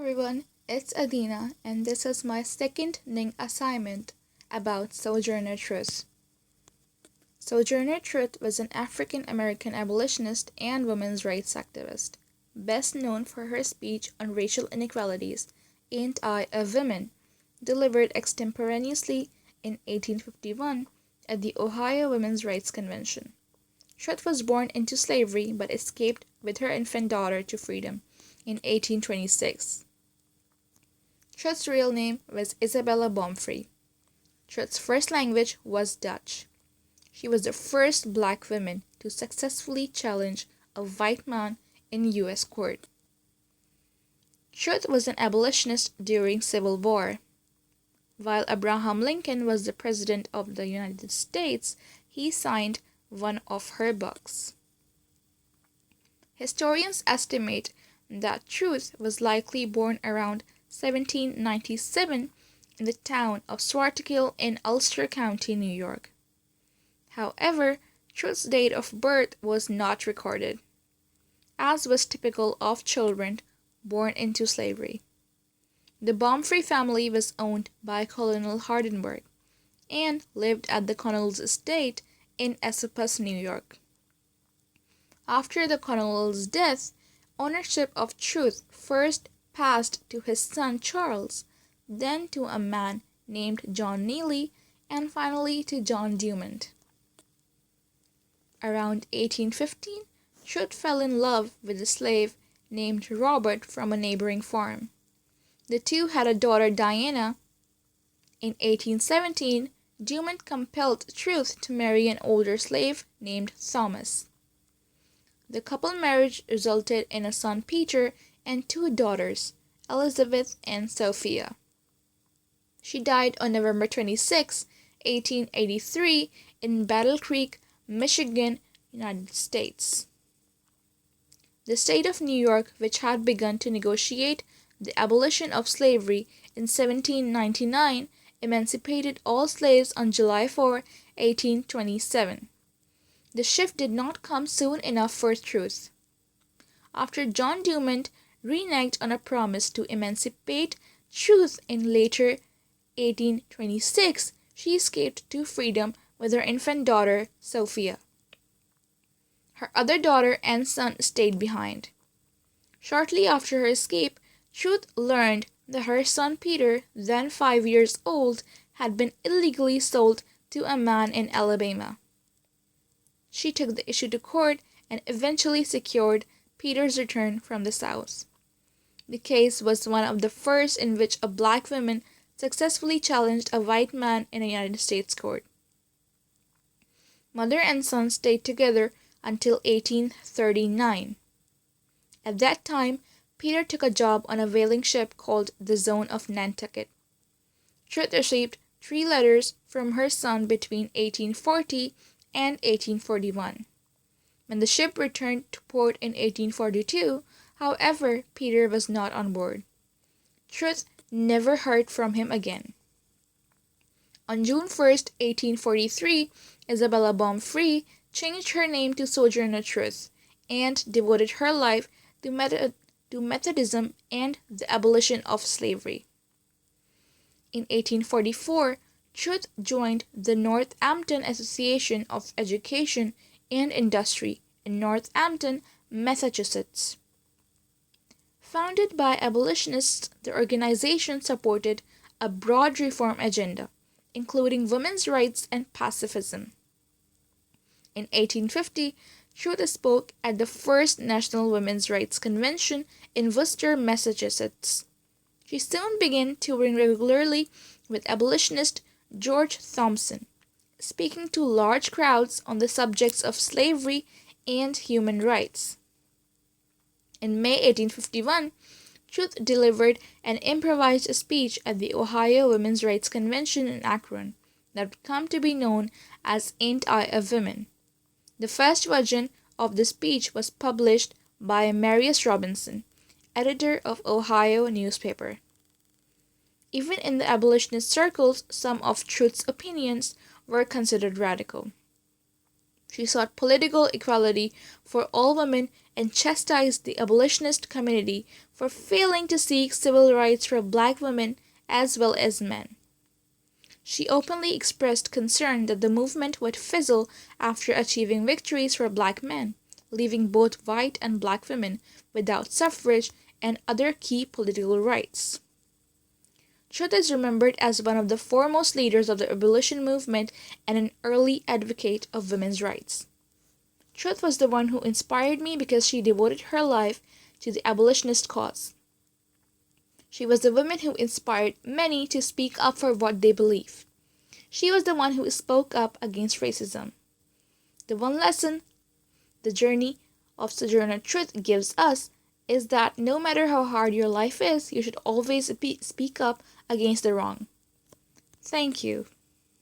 everyone, it's Adina, and this is my second NING assignment about Sojourner Truth. Sojourner Truth was an African American abolitionist and women's rights activist, best known for her speech on racial inequalities, Ain't I a Woman, delivered extemporaneously in 1851 at the Ohio Women's Rights Convention. Truth was born into slavery but escaped with her infant daughter to freedom in 1826. Truth's real name was Isabella Baumfree. Truth's first language was Dutch. She was the first black woman to successfully challenge a white man in U.S. court. Truth was an abolitionist during Civil War. While Abraham Lincoln was the President of the United States, he signed one of her books. Historians estimate that Truth was likely born around 1797 in the town of Swartkill in Ulster County, New York. However, Truth's date of birth was not recorded, as was typical of children born into slavery. The Baumfree family was owned by Colonel Hardenberg and lived at the Colonel's estate in Esopus, New York. After the Colonel's death, ownership of Truth first passed to his son Charles, then to a man named John Neely, and finally to John Dumont. Around 1815, Truth fell in love with a slave named Robert from a neighboring farm. The two had a daughter, Diana. In 1817, Dumont compelled Truth to marry an older slave named Thomas. The couple marriage resulted in a son, Peter, and two daughters, Elizabeth and Sophia. She died on November 26, 1883, in Battle Creek, Michigan, United States. The state of New York, which had begun to negotiate the abolition of slavery in 1799, emancipated all slaves on July 4, 1827. The shift did not come soon enough for Truth. After John Dumont reneged on a promise to emancipate Truth in later 1826, she escaped to freedom with her infant daughter, Sophia. Her other daughter and son stayed behind. Shortly after her escape, Truth learned that her son Peter, then 5 years old, had been illegally sold to a man in Alabama. She took the issue to court and eventually secured Peter's return from the South. The case was one of the first in which a black woman successfully challenged a white man in a United States court. Mother and son stayed together until 1839. At that time, Peter took a job on a whaling ship called the Zone of Nantucket. Truth received 3 letters from her son between 1840 and 1841. When the ship returned to port in 1842, however, Peter was not on board. Truth never heard from him again. On June 1, 1843, Isabella Baumfree changed her name to Sojourner Truth and devoted her life to Methodism and the abolition of slavery. In 1844, Truth joined the Northampton Association of Education and Industry in Northampton, Massachusetts. Founded by abolitionists, the organization supported a broad reform agenda, including women's rights and pacifism. In 1850, Truth spoke at the first National Women's Rights Convention in Worcester, Massachusetts. She soon began touring regularly with abolitionist George Thompson, speaking to large crowds on the subjects of slavery and human rights. In May 1851, Truth delivered an improvised speech at the Ohio Women's Rights Convention in Akron that would come to be known as Ain't I a Woman. The first version of the speech was published by Marius Robinson, editor of Ohio newspaper. Even in the abolitionist circles, some of Truth's opinions were considered radical. She sought political equality for all women and chastised the abolitionist community for failing to seek civil rights for black women as well as men. She openly expressed concern that the movement would fizzle after achieving victories for black men, leaving both white and black women without suffrage and other key political rights. Truth is remembered as one of the foremost leaders of the abolition movement and an early advocate of women's rights. Truth was the one who inspired me because she devoted her life to the abolitionist cause. She was the woman who inspired many to speak up for what they believe. She was the one who spoke up against racism. The one lesson the journey of Sojourner Truth gives us is that no matter how hard your life is, you should always speak up against the wrong. Thank you.